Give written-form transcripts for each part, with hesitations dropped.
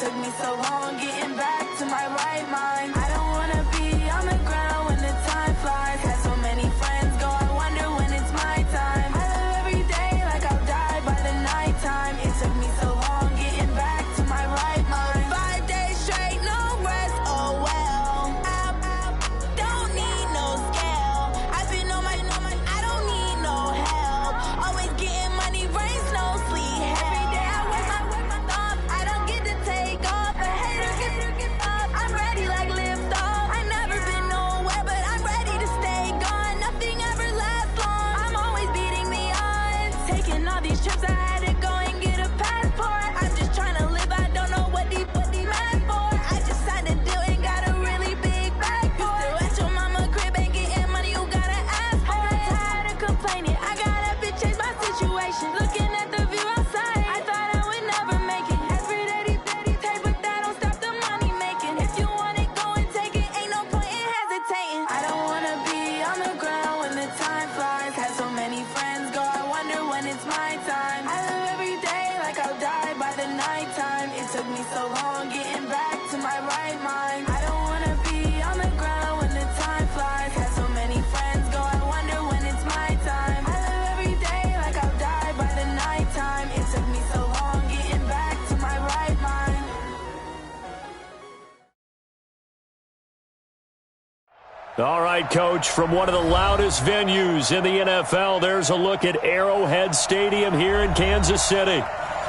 took me so long getting back to my right mind. I don't wanna be on the ground when the time flies. Had so many friends go, I wonder when it's my time. I live every day like I'll die by the nighttime. It took me so long getting back to my right mind. 5 days straight, no rest, oh well. I don't need no scale. I've been on my, I don't need no help. Always getting money, rain, snow, sleet. Every day I work my thumb. I don't get to take off. A hater get up. I'm ready like lift off. I never been nowhere, but I'm ready to stay gone. Nothing ever lasts long. I'm always beating the odds. Taking all these trips, I had to go and get a passport. I'm just trying to live. I don't know what these mad for. I just signed a deal and got a really big bag for it. Still at your mama crib and getting money, you gotta ask for it. I'm tired of complaining. I gotta bitch change my situation. Looking at the view outside, I thought I would never make it. Every day these take, but that don't stop the money making. If you want it, go and take it. Ain't no point in hesitating. I don't wanna be on the ground when the time flies. Had so many friends go, I wonder when it's my time. I live every day like I'll die by the nighttime. It took me so long getting back to my right mind. I don't wanna be on the ground when the time flies. Had so many friends go, I wonder when it's my time. I live every day like I'll die by the nighttime. It took me so long getting back to my right mind. All right, Coach, from one of the loudest venues in the NFL, there's a look at Arrowhead Stadium here in Kansas City.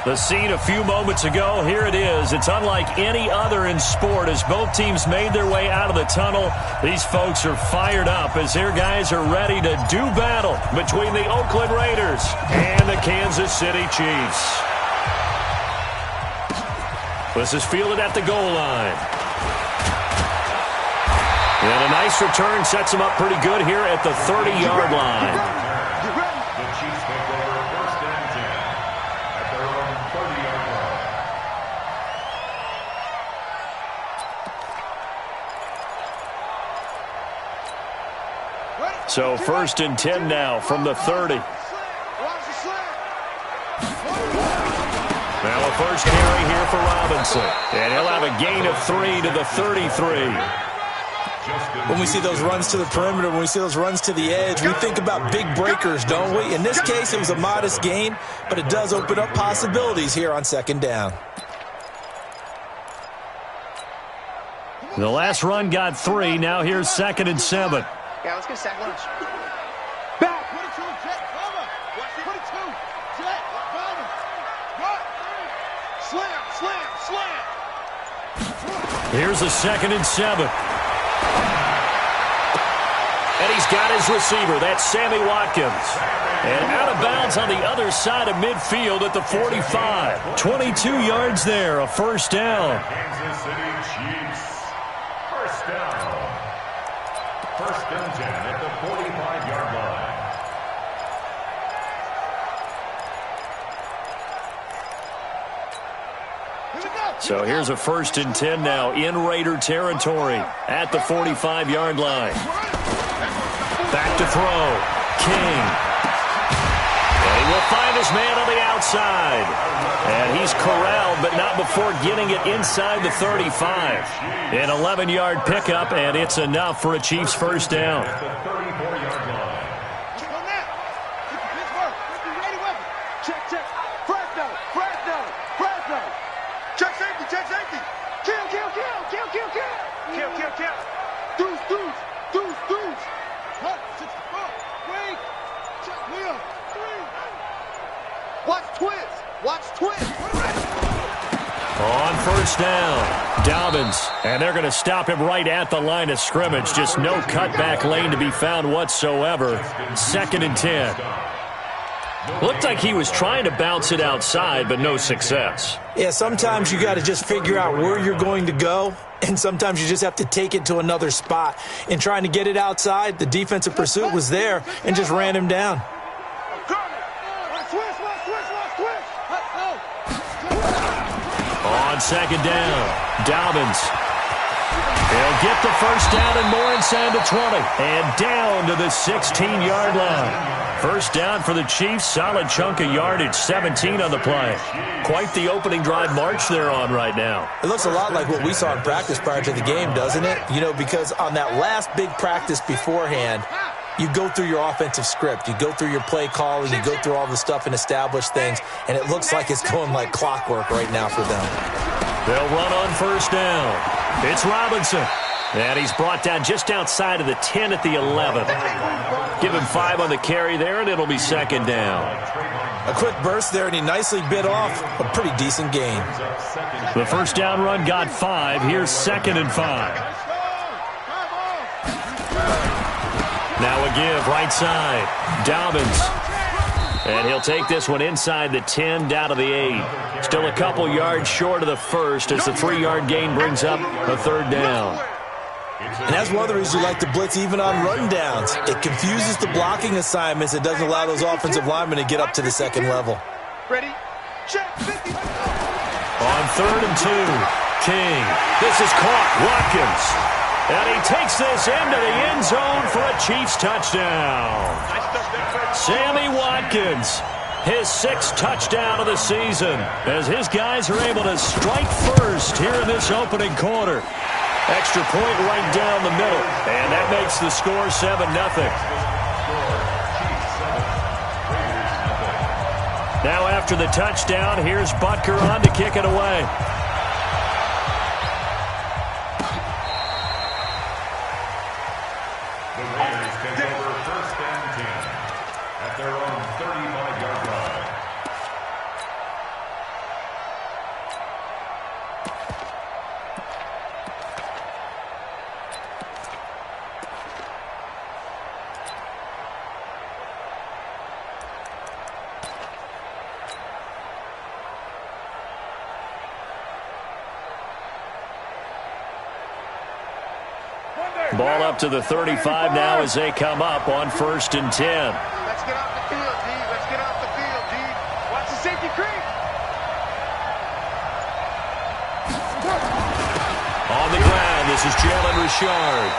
The scene a few moments ago, here it is. It's unlike any other in sport as both teams made their way out of the tunnel. These folks are fired up as their guys are ready to do battle between the Oakland Raiders and the Kansas City Chiefs. This is fielded at the goal line. And a nice return sets them up pretty good here at the 30-yard line. The Chiefs take over first and 10 at their own 30-yard line. So first and 10 now from the 30. Now a first carry here for Robinson. And he'll have a gain of 3 to the 33. When we see those runs to the perimeter, when we see those runs to the edge, we think about big breakers, don't we? In this case, it was a modest gain, but it does open up possibilities here on second down. The last run got 3. Now here's second and 7. Yeah, let's get sack lunch. Back, 22, jet, cover. 22, jet, cover. Run. Slam. Here's a second and 7. And he's got his receiver. That's Sammy Watkins. And out of bounds on the other side of midfield at the 45. 22 yards there, a first down. Kansas City Chiefs. First down. First and 10 at the 45-yard line. So here's a first and 10 now in Raider territory at the 45-yard line. Back to throw. King. And he will find his man on the outside. And he's corralled, but not before getting it inside the 35. An 11-yard pickup, and it's enough for a Chiefs first down. On first down, Dobbins, and they're going to stop him right at the line of scrimmage. Just no cutback lane to be found whatsoever. Second and 10. Looked like he was trying to bounce it outside, but no success. Yeah, sometimes you got to just figure out where you're going to go, and sometimes you just have to take it to another spot. In trying to get it outside, the defensive pursuit was there and just ran him down. On second down, Dobbins. He'll get the first down and more inside the 20. And down to the 16-yard line. First down for the Chiefs. Solid chunk of yardage. 17 on the play. Quite the opening drive march they're on right now. It looks a lot like what we saw in practice prior to the game, doesn't it? You know, because on that last big practice beforehand, you go through your offensive script. You go through your play calling. You go through all the stuff and establish things. And it looks like it's going like clockwork right now for them. They'll run on first down. It's Robinson. And he's brought down just outside of the 10 at the 11. Give him 5 on the carry there, and it'll be second down. A quick burst there, and he nicely bit off a pretty decent gain. The first down run got 5. Here's second and 5. Now a give right side. Dobbins. And he'll take this one inside the 10, down to the 8. Still a couple yards short of the first as the 3-yard gain brings up a third down. And that's one of the reasons you like to blitz even on rundowns. It confuses the blocking assignments. It doesn't allow those offensive linemen to get up to the second level. Ready? Check. On 3rd and 2, King. This is caught. Watkins. And he takes this into the end zone for a Chiefs touchdown. Sammy Watkins, his 6th touchdown of the season, as his guys are able to strike first here in this opening quarter. Extra point right down the middle, and that makes the score 7-0. Now after the touchdown, here's Butker on to kick it away. The Raiders take over first and 10 at their own 35-yard line. Ball up to the 35 now as they come up on 1st and 10. Let's get off the field, D. Let's get off the field, D. Watch the safety creep. On the ground, this is Jalen Richard.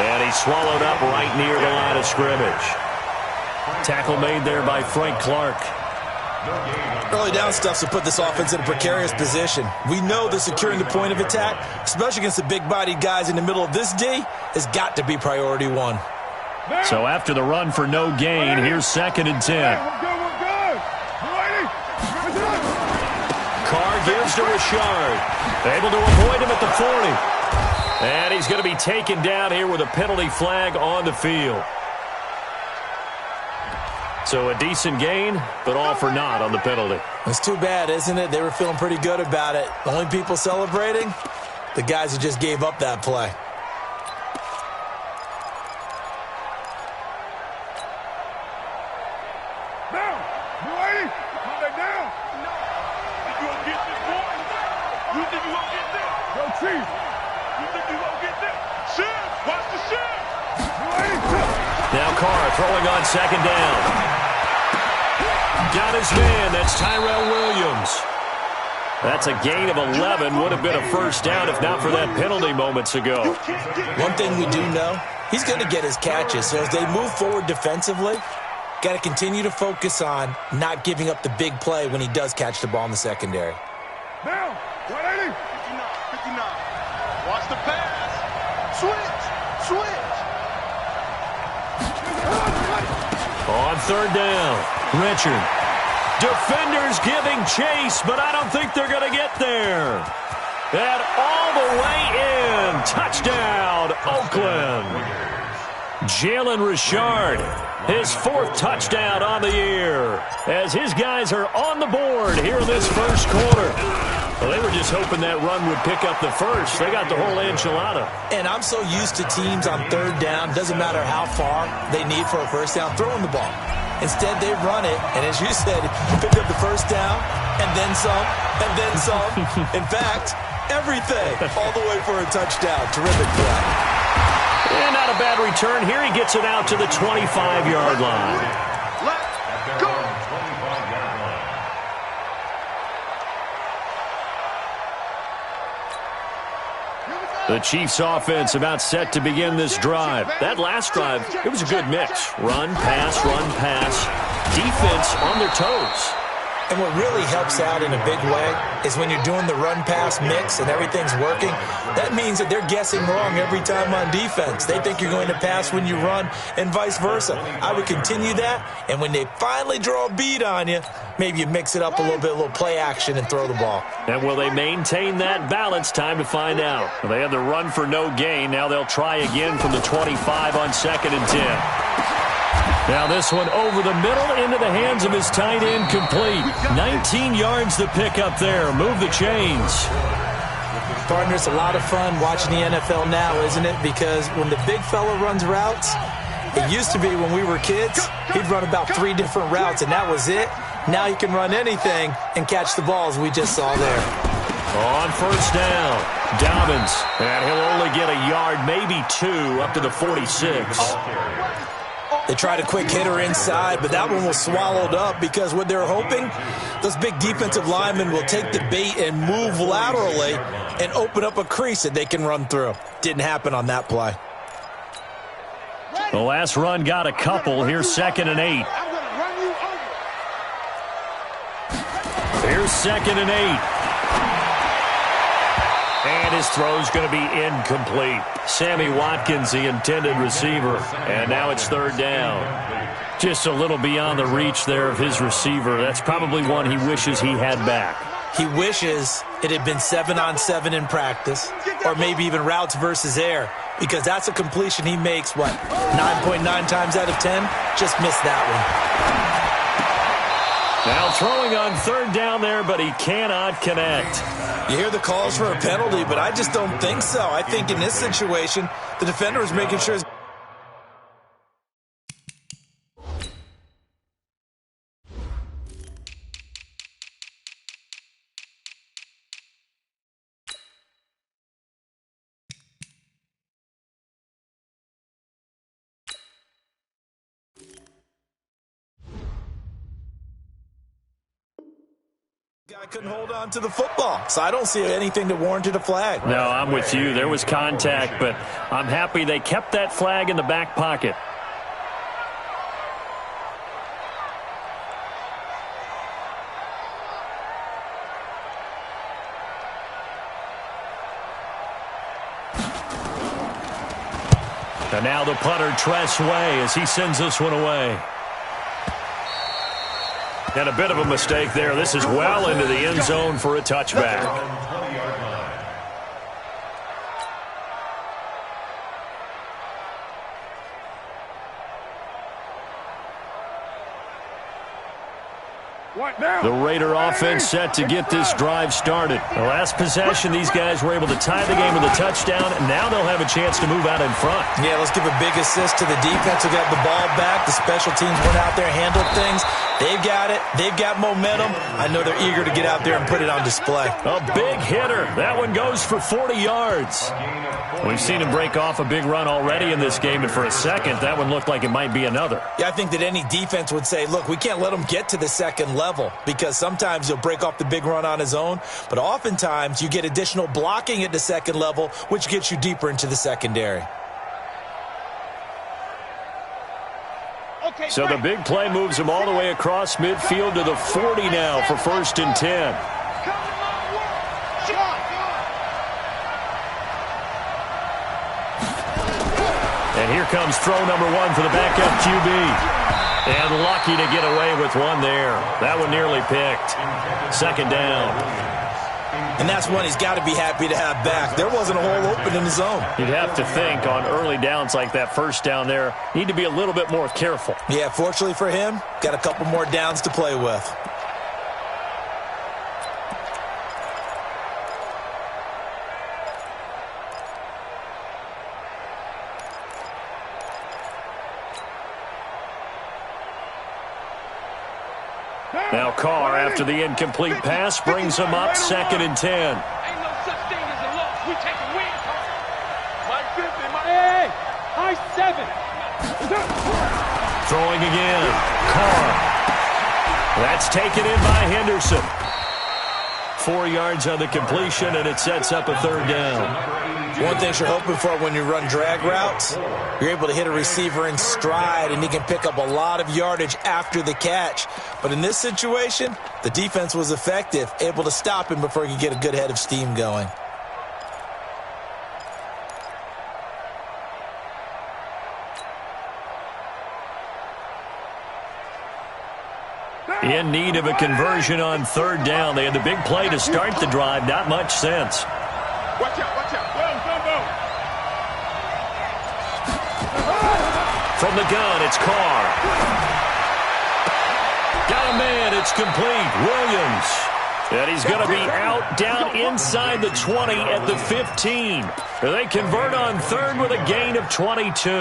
And he's swallowed up right near the line of scrimmage. Tackle made there by Frank Clark. Early down stuff to put this offense in a precarious position. We know that securing the point of attack, especially against the big-bodied guys in the middle of this D, has got to be priority 1. So after the run for no gain, here's 2nd and 10. Carr gives to Richard. Able to avoid him at the 40. And he's going to be taken down here with a penalty flag on the field. So a decent gain, but all for naught on the penalty. It's too bad, isn't it? They were feeling pretty good about it. The only people celebrating, the guys who just gave up that play. Down. You ready? Come back down. No. You gonna get this, boy? You think you gonna get this? Yo, Chief. You think you gonna get this? Shit. Watch the shit. You ready? Now Carr throwing on 2nd down. Got his man. That's Tyrell Williams. That's a gain of 11. Would have been a first down if not for that penalty moments ago. One thing we do know, he's going to get his catches. So as they move forward defensively, got to continue to focus on not giving up the big play when he does catch the ball in the secondary. Down. 180. 59. Watch the pass. Switch. On 3rd down, Richard. Defenders giving chase, but I don't think they're going to get there. And all the way in. Touchdown, Oakland. Jalen Richard, his 4th touchdown on the year, as his guys are on the board here in this first quarter. Well, they were just hoping that run would pick up the first. They got the whole enchilada. And I'm so used to teams on 3rd down, doesn't matter how far they need for a first down, throwing the ball. Instead, they run it, and as you said, picked up the first down, and then some, and then some. In fact, everything, all the way for a touchdown. Terrific play. And not a bad return. Here he gets it out to the 25-yard line. Let's go. 25-yard line. Here we go. The Chiefs offense about set to begin this drive. That last drive, it was a good mix. Run, pass, defense on their toes. And what really helps out in a big way is when you're doing the run-pass mix and everything's working, that means that they're guessing wrong every time on defense. They think you're going to pass when you run and vice versa. I would continue that, and when they finally draw a beat on you, maybe you mix it up a little play action and throw the ball. And will they maintain that balance? Time to find out. Well, they had the run for no gain. Now they'll try again from the 25 on 2nd and 10. Now this one over the middle into the hands of his tight end, complete. 19 yards to pick up there. Move the chains. Partner, it's a lot of fun watching the NFL now, isn't it? Because when the big fella runs routes, it used to be when we were kids, he'd run about 3 different routes, and that was it. Now he can run anything and catch the balls we just saw there. On 1st down, Dobbins. And he'll only get a yard, maybe 2, up to the 46. They tried a quick hitter inside, but that one was swallowed up because what they're hoping, those big defensive linemen will take the bait and move laterally and open up a crease that they can run through. Didn't happen on that play. The last run got a couple. Here's 2nd and 8. Here's 2nd and 8. And his throw's going to be incomplete. Sammy Watkins, the intended receiver. And now it's 3rd down. Just a little beyond the reach there of his receiver. That's probably one he wishes he had back. He wishes it had been 7-on-7 in practice, or maybe even routes versus air, because that's a completion he makes, 9.9 times out of 10? Just missed that one. Now throwing on 3rd down there, but he cannot connect. You hear the calls for a penalty, but I just don't think so. I think in this situation, the defender is making sure his guy couldn't hold on to the football, so I don't see anything that warranted a flag. No, I'm with you. There was contact, but I'm happy they kept that flag in the back pocket. And now the punter, Tress Way, as he sends this one away. And a bit of a mistake there. This is well into the end zone for a touchback. The Raider offense set to get this drive started. The last possession, these guys were able to tie the game with a touchdown, and now they'll have a chance to move out in front. Yeah, let's give a big assist to the defense who got the ball back. The special teams went out there, handled things. They've got it. They've got momentum. I know they're eager to get out there and put it on display. A big hitter. That one goes for 40 yards. We've seen him break off a big run already in this game, and for a second, that one looked like it might be another. Yeah, I think that any defense would say, look, we can't let him get to the second level, because sometimes he'll break off the big run on his own, but oftentimes you get additional blocking at the second level, which gets you deeper into the secondary. So the big play moves him all the way across midfield to the 40 now for 1st and 10. And here comes throw number 1 for the backup QB. And lucky to get away with one there. That one nearly picked. 2nd down. And that's one he's got to be happy to have back. There wasn't a hole open in the zone. You'd have to think on early downs like that 1st down there, need to be a little bit more careful. Yeah, fortunately for him, got a couple more downs to play with. Now Carr, after the incomplete pass, brings him up 2nd and 10. Ain't no such thing as a loss. We take a win. Mike 50, Mike. Hey, Mike 7. Throwing again. Carr. That's taken in by Henderson. 4 yards on the completion, and it sets up a 3rd down. One thing you're hoping for when you run drag routes, you're able to hit a receiver in stride, and he can pick up a lot of yardage after the catch. But in this situation, the defense was effective, able to stop him before he could get a good head of steam going. In need of a conversion on third down. They had the big play to start the drive. Not much sense. Watch out, watch out. Go. From the gun, it's Carr. Got a man. It's complete. Williams. And he's going to be out down inside the 20 at the 15. They convert on third with a gain of 22.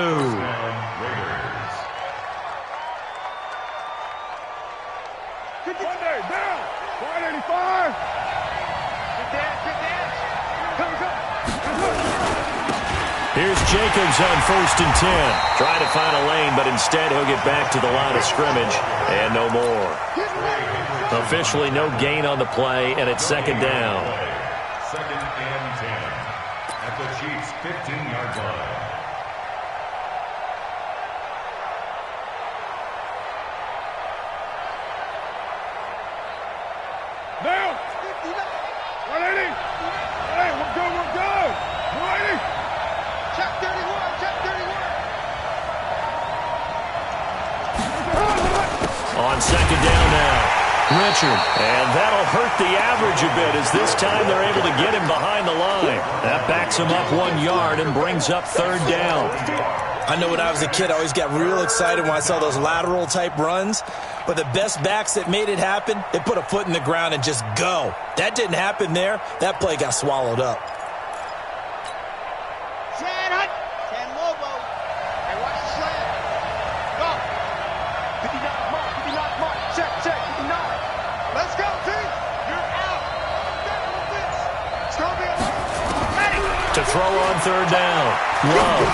Here's Jacobs on 1st and 10. Trying to find a lane, but instead he'll get back to the line of scrimmage and no more. Officially no gain on the play, and it's 2nd down. 2nd and 10 at the Chiefs' 15-yard line. Down. 180. Hey, we're good. 180. Check 31. On 2nd down now, Richard. And that'll hurt the average a bit as this time they're able to get him behind the line. That backs him up 1 yard and brings up 3rd down. I know when I was a kid, I always got real excited when I saw those lateral-type runs. But the best backs that made it happen, they put a foot in the ground and just go. That didn't happen there. That play got swallowed up. To throw on 3rd down. Love.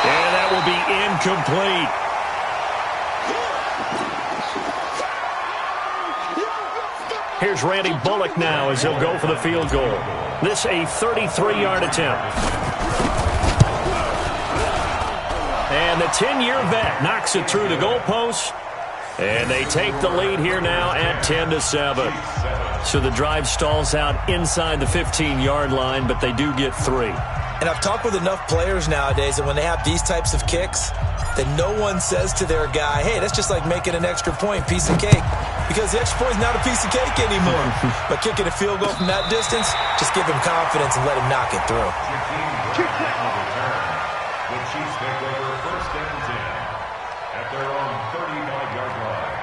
And that will be incomplete. Here's Randy Bullock now as he'll go for the field goal. This a 33-yard attempt. And the 10-year vet knocks it through the goalpost. And they take the lead here now at 10-7. So the drive stalls out inside the 15-yard line, but they do get 3. And I've talked with enough players nowadays that when they have these types of kicks, that no one says to their guy, hey, that's just like making an extra point, piece of cake. Because the extra point is not a piece of cake anymore. But kicking a field goal from that distance, just give him confidence and let him knock it through. The Chiefs take over 1st and 10 at their own 35-yard line.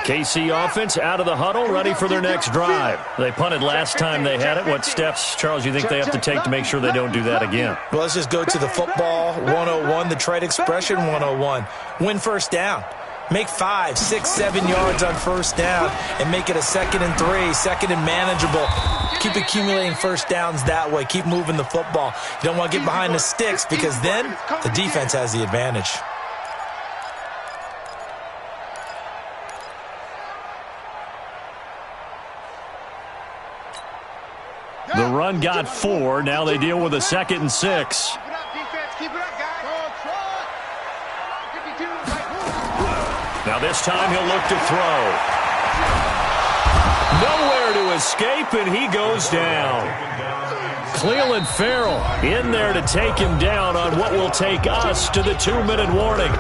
KC offense out of the huddle, ready for their next drive. They punted last time they had it. What steps, Charles, you think they have to take to make sure they don't do that again? Well, let's just go to the football 101, the trade expression 101. Win 1st down. Make 5, 6, 7 yards on 1st down and make it a 2nd and 3, 2nd and manageable. Keep accumulating 1st downs that way. Keep moving the football. You don't want to get behind the sticks because then the defense has the advantage. The run got 4. Now they deal with a 2nd and 6. Now this time he'll look to throw. Nowhere to escape, and he goes down. Cleveland Farrell in there to take him down on what will take us to the 2-minute warning.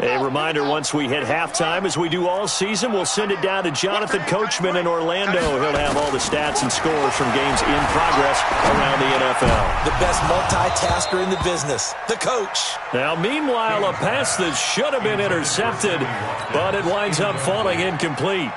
A reminder, once we hit halftime, as we do all season, we'll send it down to Jonathan Coachman in Orlando. He'll have all the stats and scores from games in progress around the NFL. The best multitasker in the business, the coach. Now, meanwhile, a pass that should have been intercepted, but it winds up falling incomplete.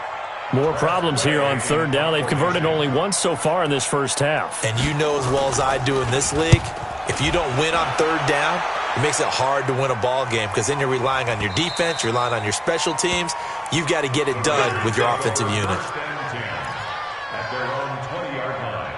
More problems here on third down. They've converted only once so far in this first half. And you know as well as I do in this league, if you don't win on third down, it makes it hard to win a ball game because then you're relying on your defense, you're relying on your special teams. You've got to get it done with your offensive unit. At their own 20-yard line.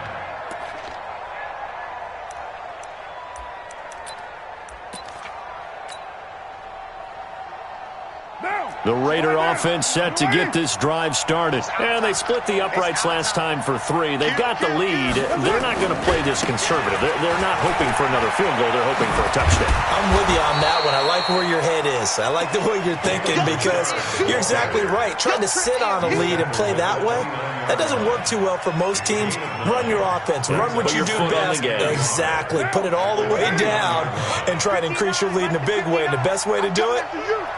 The Raider offense set to get this drive started. And they split the uprights last time for 3. They've got the lead. They're not going to play this conservative. They're not hoping for another field goal. They're hoping for a touchdown. I'm with you on that one. I like where your head is. I like the way you're thinking because you're exactly right. Trying to sit on a lead and play that way, that doesn't work too well for most teams. Run your offense. Run what you do best. Exactly. Put it all the way down and try to increase your lead in a big way. And the best way to do it,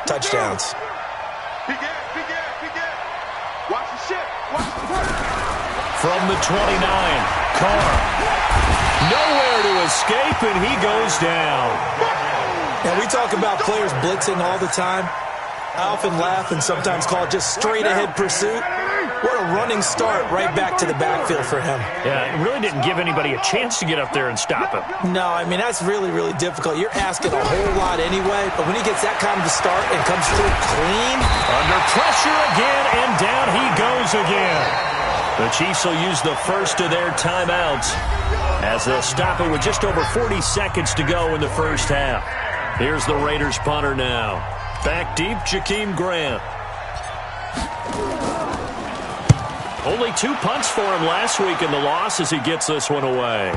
touchdowns. Watch the shit. Watch the play. From the 29, Carr. Nowhere to escape, and he goes down. Now, we talk about players blitzing all the time. I often laugh and sometimes call it just straight-ahead pursuit. What a running start right back to the backfield for him. Yeah, it really didn't give anybody a chance to get up there and stop him. No, I mean, that's really, really difficult. You're asking a whole lot anyway, but when he gets that kind of a start and comes through clean. Under pressure again, and down he goes again. The Chiefs will use the first of their timeouts as they'll stop it with just over 40 seconds to go in the first half. Here's the Raiders punter now. Back deep, Jakeem Grant. Only 2 punts for him last week in the loss as he gets this one away.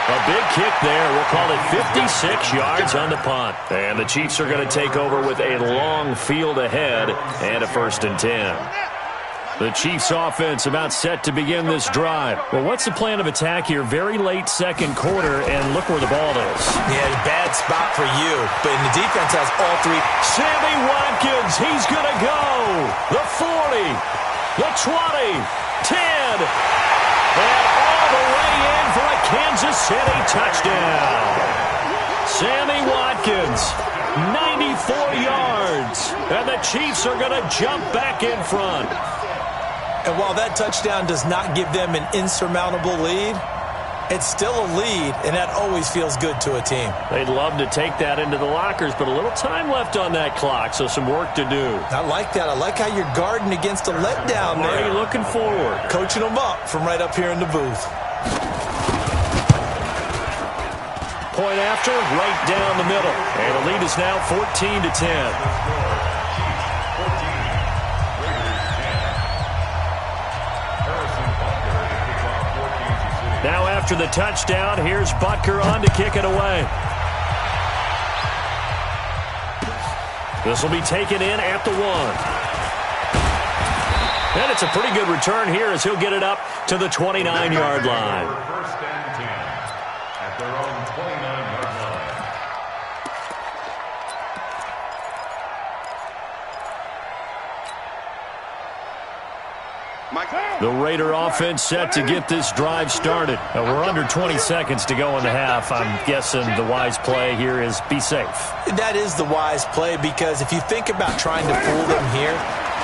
A big kick there. We'll call it 56 yards on the punt. And the Chiefs are going to take over with a long field ahead and a 1st and 10. The Chiefs offense about set to begin this drive. Well, what's the plan of attack here? Very late second quarter, and look where the ball is. Yeah, bad spot for you, but the defense has all 3. Sammy Watkins, he's going to go. The 40, the 20, 10, and all the way in for a Kansas City touchdown. Sammy Watkins, 94 yards, and the Chiefs are going to jump back in front. And while that touchdown does not give them an insurmountable lead, it's still a lead, and that always feels good to a team. They'd love to take that into the lockers, but a little time left on that clock, so some work to do. I like that. I like how you're guarding against a letdown there. Already looking forward. Coaching them up from right up here in the booth. Point after, right down the middle. And the lead is now 14-10. Now after the touchdown, here's Butker on to kick it away. This will be taken in at the 1. And it's a pretty good return here as he'll get it up to the 29-yard line. 1st and 10 at their own 29-yard line. The Raider offense set to get this drive started. Now we're under 20 seconds to go in the half. I'm guessing the wise play here is be safe. That is the wise play because if you think about trying to fool them here,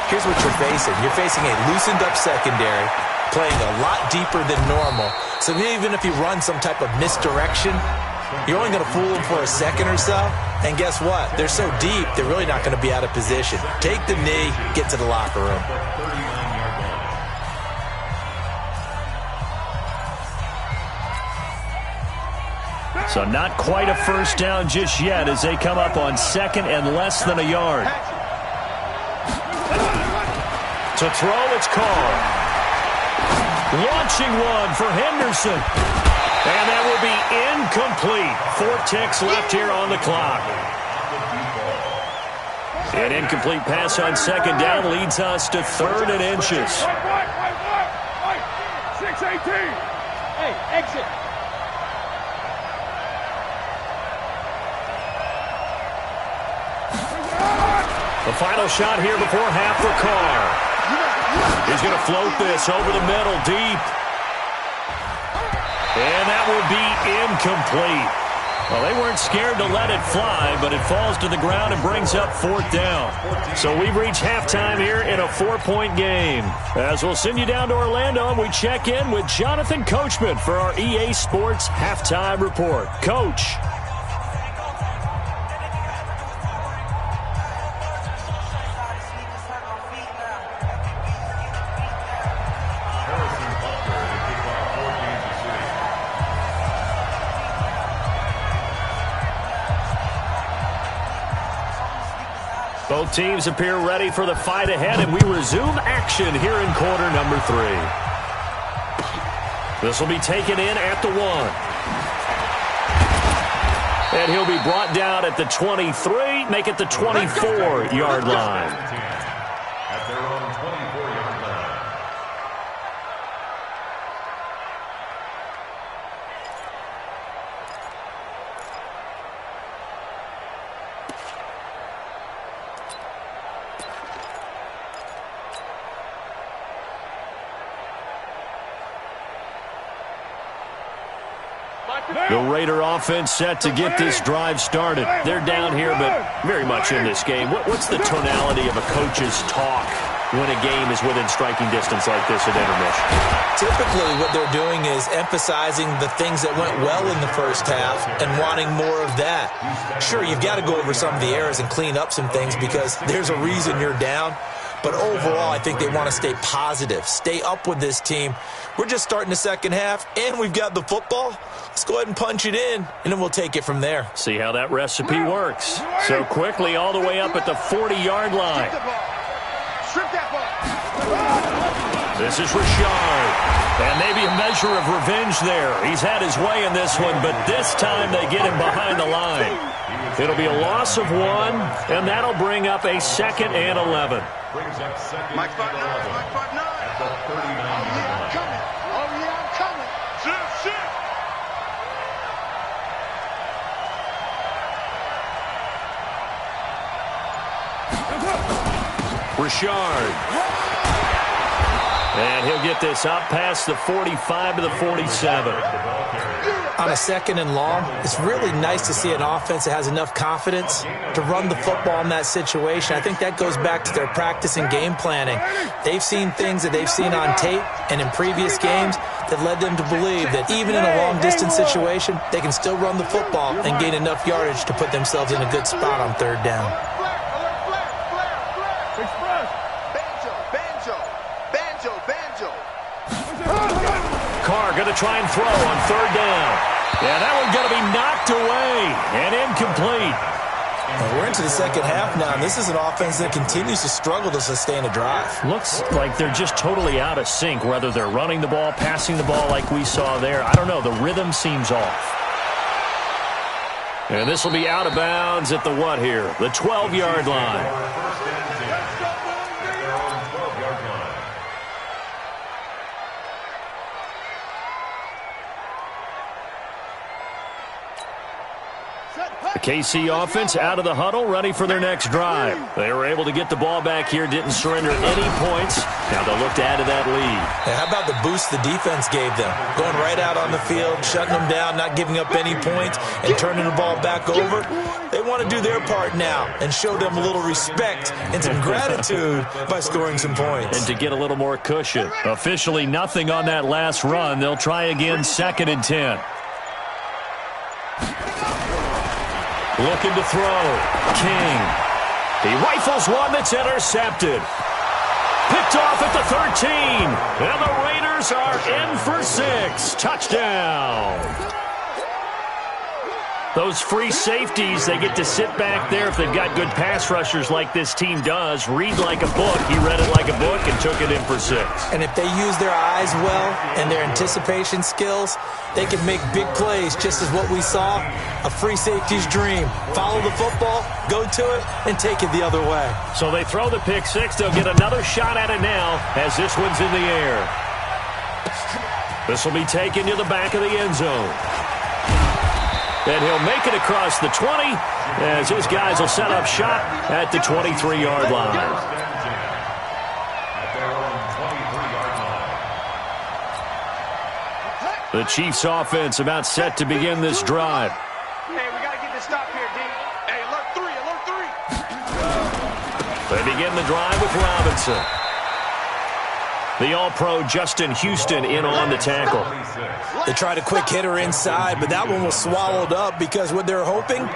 here's what you're facing. You're facing a loosened up secondary, playing a lot deeper than normal. So even if you run some type of misdirection, you're only going to fool them for a second or so. And guess what? They're so deep, they're really not going to be out of position. Take the knee, get to the locker room. So not quite a first down just yet as they come up on 2nd and less than a yard. To throw, it's Carr. Launching one for Henderson. And that will be incomplete. 4 ticks left here on the clock. An incomplete pass on 2nd down leads us to 3rd and inches. 6-18. Hey, exit. The final shot here before half for Carr. He's going to float this over the middle, deep. And that will be incomplete. Well, they weren't scared to let it fly, but it falls to the ground and brings up 4th down. So we've reached halftime here in a 4-point game. As we'll send you down to Orlando, and we check in with Jonathan Coachman for our EA Sports Halftime Report. Coach. Both teams appear ready for the fight ahead, and we resume action here in quarter number 3. This will be taken in at the 1. And he'll be brought down at the 23, make it the 24-yard line. At their own 24-yard line. The Raider offense set to get this drive started. They're down here, but very much in this game. What's the tonality of a coach's talk when a game is within striking distance like this at intermission? Typically, what they're doing is emphasizing the things that went well in the first half and wanting more of that. Sure, you've got to go over some of the errors and clean up some things because there's a reason you're down. But overall, I think they want to stay positive, stay up with this team. We're just starting the second half, and we've got the football. Let's go ahead and punch it in, and then we'll take it from there. See how that recipe works. So quickly all the way up at the 40-yard line. This is Rashard. And maybe a measure of revenge there. He's had his way in this one, but this time they get him behind the line. It'll be a loss of 1, and that'll bring up a 2nd and 11. Brings up 2nd and 11 at the 39-yard line. Oh, yeah, I'm coming. Shit. Rashard. And he'll get this up past the 45 to the 47. On a 2nd and long, it's really nice to see an offense that has enough confidence to run the football in that situation. I think that goes back to their practice and game planning. They've seen things that they've seen on tape and in previous games that led them to believe that even in a long-distance situation, they can still run the football and gain enough yardage to put themselves in a good spot on 3rd down. Carr going to try and throw on 3rd down. Yeah, that one's going to be knocked away and incomplete. Well, we're into the second half now, and this is an offense that continues to struggle to sustain a drive. Looks like they're just totally out of sync, whether they're running the ball, passing the ball like we saw there. I don't know. The rhythm seems off. And this will be out of bounds at the what here? The 12-yard line. The KC offense out of the huddle, ready for their next drive. They were able to get the ball back here, didn't surrender any points. Now they'll look to add to that lead. Yeah, how about the boost the defense gave them? Going right out on the field, shutting them down, not giving up any points, and turning the ball back over. They want to do their part now and show them a little respect and some gratitude by scoring some points. And to get a little more cushion. Officially nothing on that last run. They'll try again 2nd and 10. Looking to throw. King. He rifles one that's intercepted. Picked off at the 13. And the Raiders are in for 6. Touchdown. Those free safeties, they get to sit back there if they've got good pass rushers like this team does. Read like a book. He read it like a book and took it in for 6. And if they use their eyes well and their anticipation skills, they can make big plays, just as what we saw, a free safety's dream. Follow the football, go to it, and take it the other way. So they throw the pick 6. They'll get another shot at it now as this one's in the air. This will be taken to the back of the end zone. and he'll make it across the 20 as his guys will set up shop at the 23-yard line. The Chiefs offense about set to begin this drive. Hey, we got to get this stop here, D. Hey, alert 3, alert 3. They begin the drive with Robinson. The All-Pro Justin Houston in on the tackle. They tried a quick hitter inside, but that one was swallowed up because what they're hoping,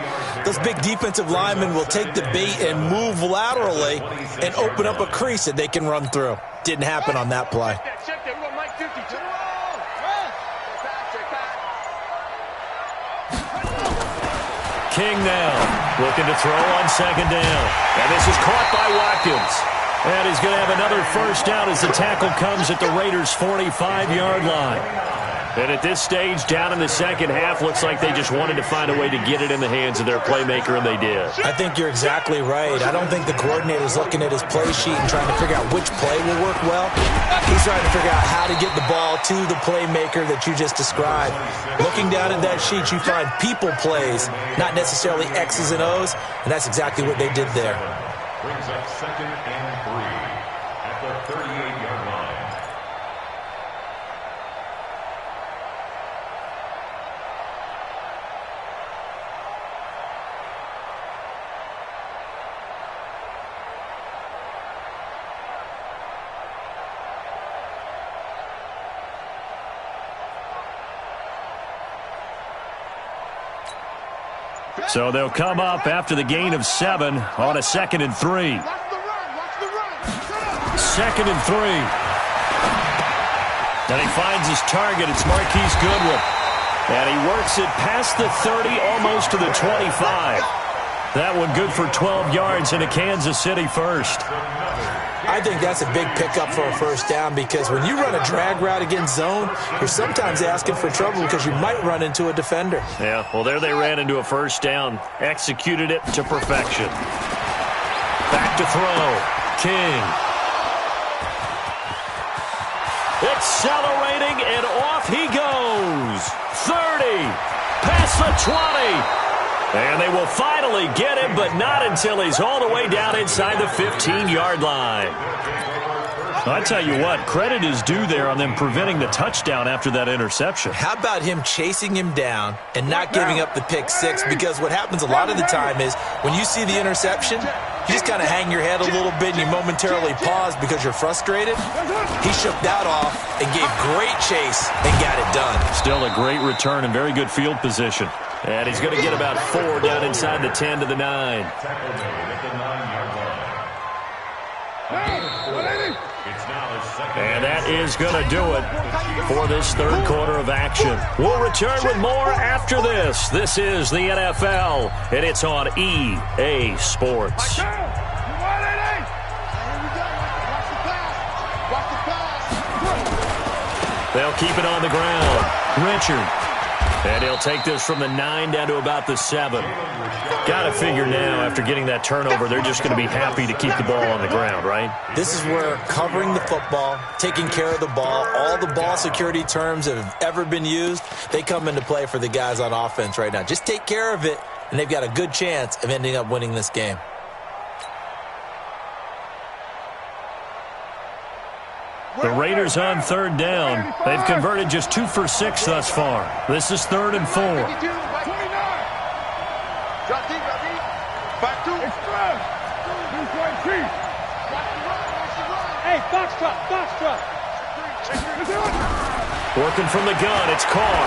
those big defensive linemen will take the bait and move laterally and open up a crease that they can run through. Didn't happen on that play. Check that. We want Mike 50. King now, looking to throw on second down. And this is caught by Watkins. And he's going to have another first down as the tackle comes at the Raiders' 45-yard line. And at this stage, down in the second half, looks like they just wanted to find a way to get it in the hands of their playmaker, and they did. I think you're exactly right. I don't think the coordinator's looking at his play sheet and trying to figure out which play will work well. He's trying to figure out how to get the ball to the playmaker that you just described. Looking down at that sheet, you find people plays, not necessarily X's and O's, and that's exactly what they did there. Brings up 2nd and 3 at the 38-yard line. So they'll come up after the gain of 7 on a 2nd and 3. 2nd and 3. And he finds his target. It's Marquise Goodwin. And he works it past the 30, almost to the 25. That one good for 12 yards into Kansas City first. I think that's a big pickup for a first down because when you run a drag route against zone, you're sometimes asking for trouble because you might run into a defender. Yeah, well, there they ran into a first down. Executed it to perfection. Back to throw. King. Accelerating, and off he goes. 30. Past the 20. And they will finally get him, but not until he's all the way down inside the 15-yard line. I tell you what, credit is due there on them preventing the touchdown after that interception. How about him chasing him down and not giving up the pick six? Because what happens a lot of the time is when you see the interception, you just kind of hang your head a little bit and you momentarily pause because you're frustrated. He shook that off and gave great chase and got it done. Still a great return and very good field position. And he's going to get about 4 down inside the 10 to the 9. Tackle made at the 9-yard line. It's now his second. And that is going to do it for this third quarter of action. We'll return with more after this. This is the NFL, and it's on EA Sports. They'll keep it on the ground. Richard. And he'll take this from the 9 down to about the 7. Got to figure now, after getting that turnover, they're just going to be happy to keep the ball on the ground, right? This is where covering the football, taking care of the ball, all the ball security terms that have ever been used, they come into play for the guys on offense right now. Just take care of it, and they've got a good chance of ending up winning this game. The Raiders on third down. They've converted just 2 for 6 thus far. This is 3rd and 4. Working from the gun, it's Carr.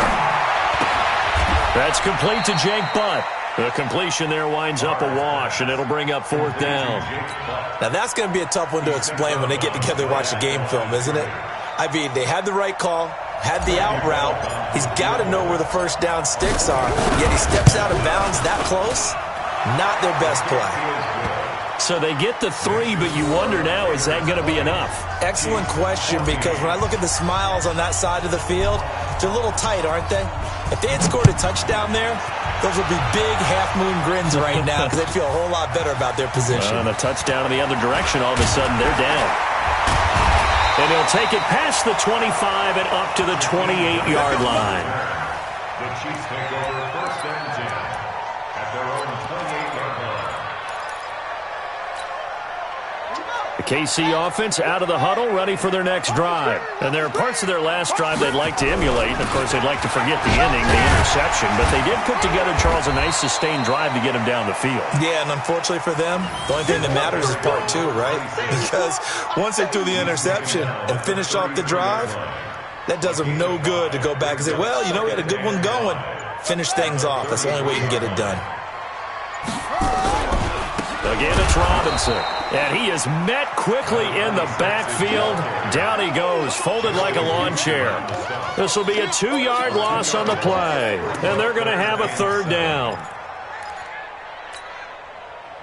That's complete to Jake Butt. The completion there winds up a wash, and it'll bring up 4th down. Now, that's going to be a tough one to explain when they get together and watch the game film, isn't it? I mean, they had the right call, had the out route. He's got to know where the first down sticks are, yet he steps out of bounds that close. Not their best play. So they get the 3, but you wonder now, is that going to be enough? Excellent question, because when I look at the smiles on that side of the field, they're a little tight, aren't they? If they had scored a touchdown there, those would be big half-moon grins right now because they'd feel a whole lot better about their position. And a touchdown in the other direction, all of a sudden they're down. And he'll take it past the 25 and up to the 28-yard line. The Chiefs take over 1st and 10 at their own 28-yard line. The KC offense out of the huddle, ready for their next drive. And there are parts of their last drive they'd like to emulate. Of course, they'd like to forget the ending, the interception. But they did put together, Charles, a nice sustained drive to get him down the field. Yeah, and unfortunately for them, the only thing that matters is part 2, right? Because once they threw the interception and finished off the drive, that does them no good to go back and say, well, you know, we had a good one going. Finish things off. That's the only way you can get it done. Again, it's Robinson. And he is met quickly in the backfield. Down he goes, folded like a lawn chair. This will be a 2-yard loss on the play. And they're going to have a 3rd down.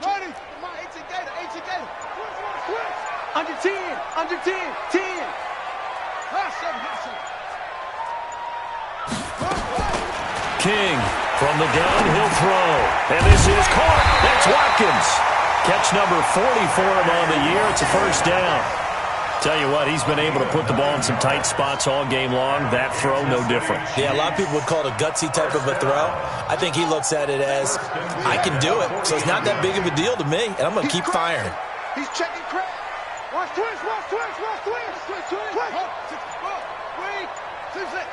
Ready? Come on, 18 Gator, 18 Gator. Switch. Under 10, under 10, 10. Hot 7. King from the gun, he'll throw. And this is caught. That's Watkins. Catch number 40 for him on the year. It's a 1st down. Tell you what, he's been able to put the ball in some tight spots all game long. That throw, no different. Yeah, a lot of people would call it a gutsy type of a throw. I think he looks at it as, I can do it, so it's not that big of a deal to me, and I'm going to keep firing. He's checking crap. Watch twist, watch twist, watch twist. Twist, twist. Twist. 6, 4, 3, 2, 6.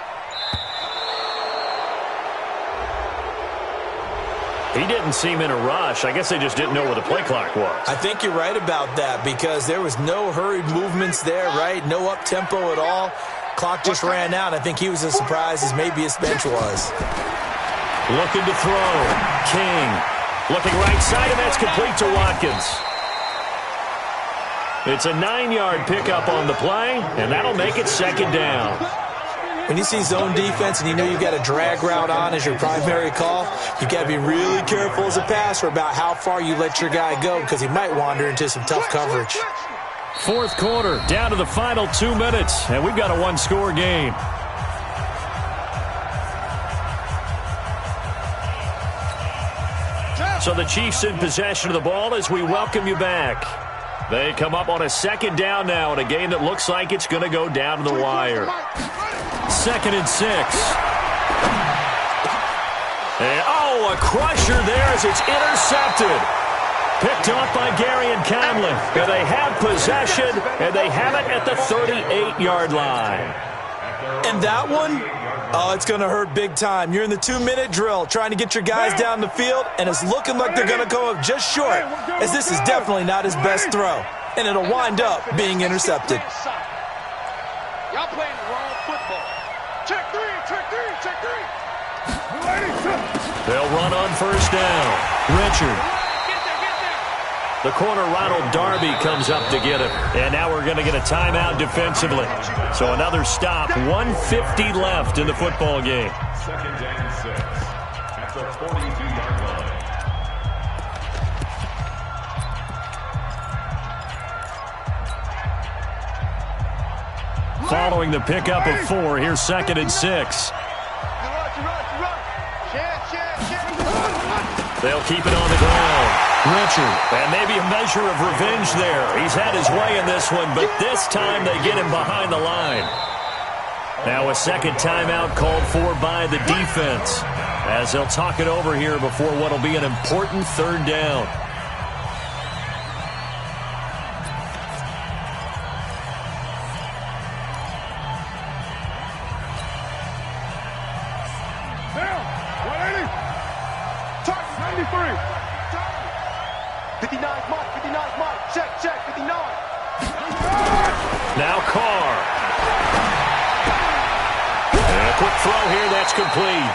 He didn't seem in a rush. I guess they just didn't know where the play clock was. I think you're right about that because there was no hurried movements there, right? No up-tempo at all. Clock just ran out. I think he was as surprised as maybe his bench was. Looking to throw. King. Looking right side, and that's complete to Watkins. It's a 9-yard pickup on the play, and that'll make it 2nd down. When you see zone defense and you know you've got a drag route on as your primary call, you've got to be really careful as a passer about how far you let your guy go because he might wander into some tough coverage. 4th quarter, down to the final 2 minutes, and we've got a 1-score game. So the Chiefs in possession of the ball as we welcome you back. They come up on a 2nd down now in a game that looks like it's going to go down to the wire. 2nd and 6. And, oh, a crusher there as it's intercepted. Picked off by Gary and Conley. And they have possession, and they have it at the 38-yard line. And that one, oh, it's going to hurt big time. You're in the 2-minute drill trying to get your guys down the field, and it's looking like they're going to come up just short, as this is definitely not his best throw. And it'll wind up being intercepted. Y'all playing the wrong football. Check 3, check 3, check 3. They'll run on 1st down. Richard. The corner, Ronald Darby, comes up to get it. And now we're going to get a timeout defensively. So another stop. 1:50 left in the football game. 2nd and 6 at the 42-yard line. Following the pickup of 4, here's 2nd and 6. They'll keep it on the ground. Richard, and maybe a measure of revenge there. He's had his way in this one, but this time they get him behind the line. Now a 2nd timeout called for by the defense as they'll talk it over here before what will be an important 3rd down. Down. 180. Touch 93. 59's Mike. 59's Mike. Check, check. 59. Now Carr. And a quick throw here. That's complete.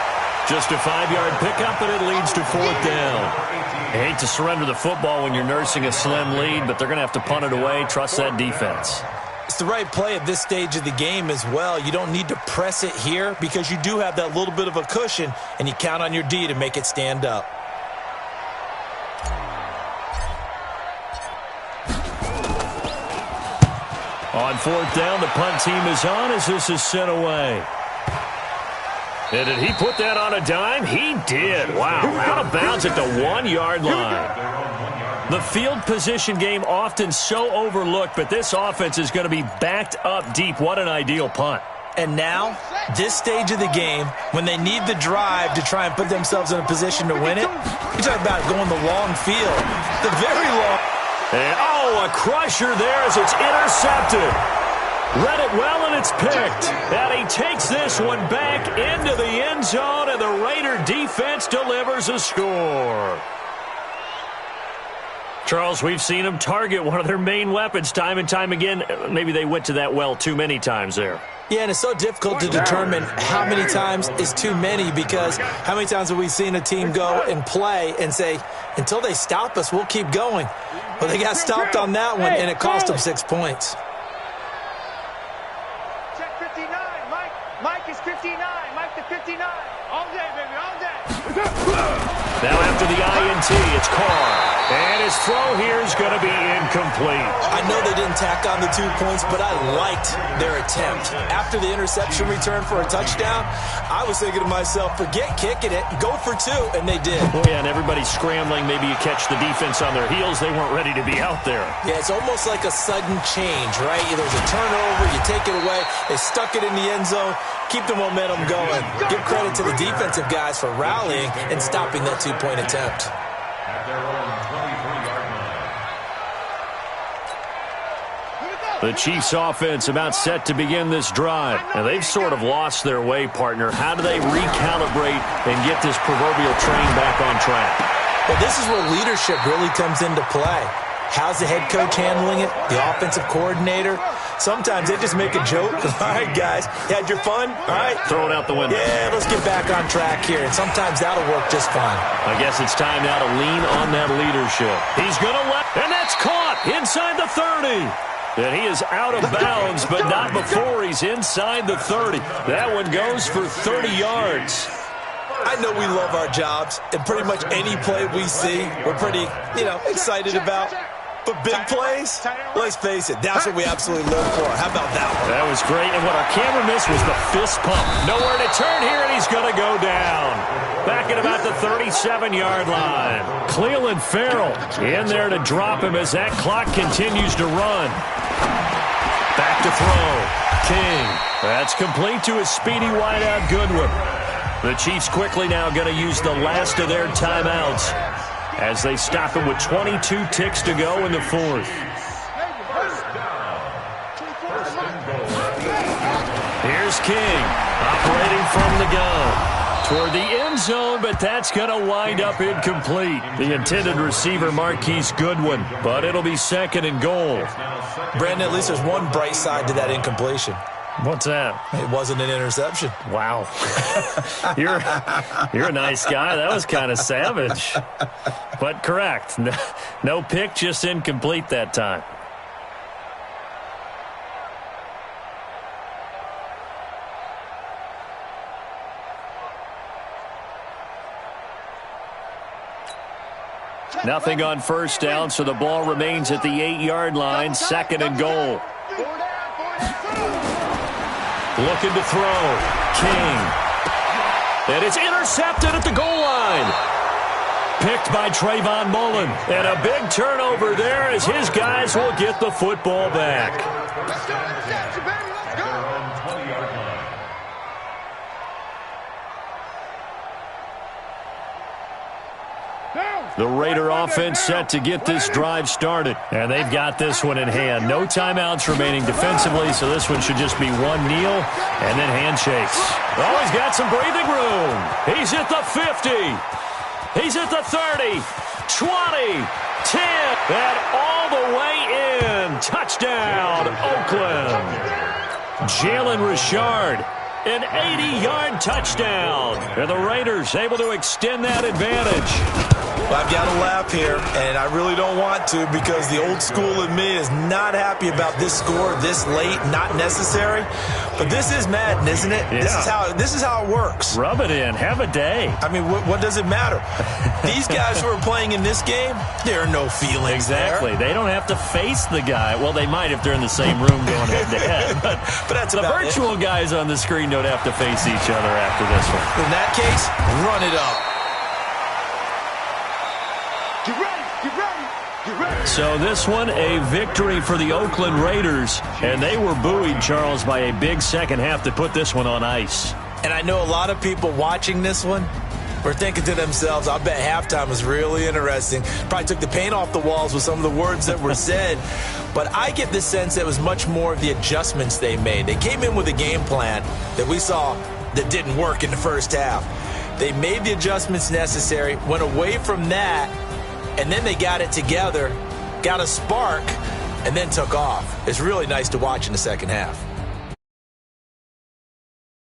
Just a 5-yard pickup, and it leads to 4th down. I hate to surrender the football when you're nursing a slim lead, but they're going to have to punt it away. Trust that defense. It's the right play at this stage of the game as well. You don't need to press it here because you do have that little bit of a cushion, and you count on your D to make it stand up. On 4th down, the punt team is on as this is sent away. And did he put that on a dime? He did. Wow. Out of bounds at the 1-yard line. The field position game often so overlooked, but this offense is going to be backed up deep. What an ideal punt. And now, this stage of the game, when they need the drive to try and put themselves in a position to win it, you're talking about going the long field, the very long. And, oh, a crusher there as it's intercepted. Read it well, and it's picked. And he takes this one back into the end zone, and the Raider defense delivers a score. Charles, we've seen them target one of their main weapons time and time again. Maybe they went to that well too many times there. Yeah, and it's so difficult to determine how many times is too many, because how many times have we seen a team go and play and say, until they stop us, we'll keep going. Well, they got stopped on that one, and it cost them 6 points. Check 59. Mike is 59. Mike the 59. All day, baby, all day. Now after the INT, it's Carr. And his throw here is going to be incomplete. I know they didn't tack on the 2 points, but I liked their attempt. After the interception return for a touchdown, I was thinking to myself, forget kicking it, go for 2, and they did. Yeah, and everybody's scrambling. Maybe you catch the defense on their heels. They weren't ready to be out there. Yeah, it's almost like a sudden change, right? There's a turnover, you take it away, they stuck it in the end zone, keep the momentum going. Give credit to the defensive guys for rallying and stopping that 2-point attempt. At their own 23-yard line. The Chiefs offense about set to begin this drive. And they've sort of lost their way, partner. How do they recalibrate and get this proverbial train back on track? Well, this is where leadership really comes into play. How's the head coach handling it? The offensive coordinator? Sometimes they just make a joke. All right, guys, you had your fun? All right. Throw it out the window. Yeah, let's get back on track here. And sometimes that'll work just fine. I guess it's time now to lean on that leadership. He's going to let, and that's caught inside the 30. And he is out of bounds, but not before he's inside the 30. That one goes for 30 yards. I know we love our jobs, and pretty much any play we see, we're pretty, excited about. But big plays, let's face it, that's what we absolutely live for. How about that one? That was great, and what our camera missed was the fist pump. Nowhere to turn here, and he's going to go down. Back at about the 37-yard line. Cleveland Farrell in there to drop him as that clock continues to run. Back to throw. King. That's complete to his speedy wideout Goodwin. The Chiefs quickly now going to use the last of their timeouts as they stop him with 22 ticks to go in the fourth. Here's King operating from the gun toward the end zone, but that's going to wind up incomplete. The intended receiver, Marquise Goodwin, but it'll be second and goal. Brandon, at least there's one bright side to that incompletion. What's that? It wasn't an interception. Wow. You're a nice guy. That was kind of savage. But correct. No pick, just incomplete that time. Nothing on first down, so the ball remains at the 8-yard line, second and goal. Looking to throw. King. And it's intercepted at the goal line. Picked by Trayvon Mullen. And a big turnover there as his guys will get the football back. Let's go, interception, baby, let's go. Their own 20-yard line. The Raider offense set to get this drive started. And they've got this one in hand. No timeouts remaining defensively, so this one should just be one kneel and then handshakes. Oh, he's got some breathing room. He's at the 50. He's at the 30, 20, 10, and all the way in. Touchdown, Oakland. Jalen Richard, an 80-yard touchdown. And the Raiders able to extend that advantage. Well, I've got to laugh here, and I really don't want to, because the old school in me is not happy about this score this late, not necessary. But this is Madden, isn't it? Yeah. This is how it works. Rub it in. Have a day. I mean, what does it matter? These guys who are playing in this game, there are no feelings Exactly. there. They don't have to face the guy. Well, they might if they're in the same room going head-to-head. But that's the about virtual guys on the screen don't have to face each other after this one. In that case, run it up. Get ready, get ready, get ready. So this one, a victory for the Oakland Raiders. And they were buoyed, Charles, by a big second half to put this one on ice. And I know a lot of people watching this one were thinking to themselves, I bet halftime was really interesting. Probably took the paint off the walls with some of the words that were said. But I get the sense that it was much more of the adjustments they made. They came in with a game plan that we saw that didn't work in the first half. They made the adjustments necessary, went away from that, and then they got it together, got a spark, and then took off. It's really nice to watch in the second half.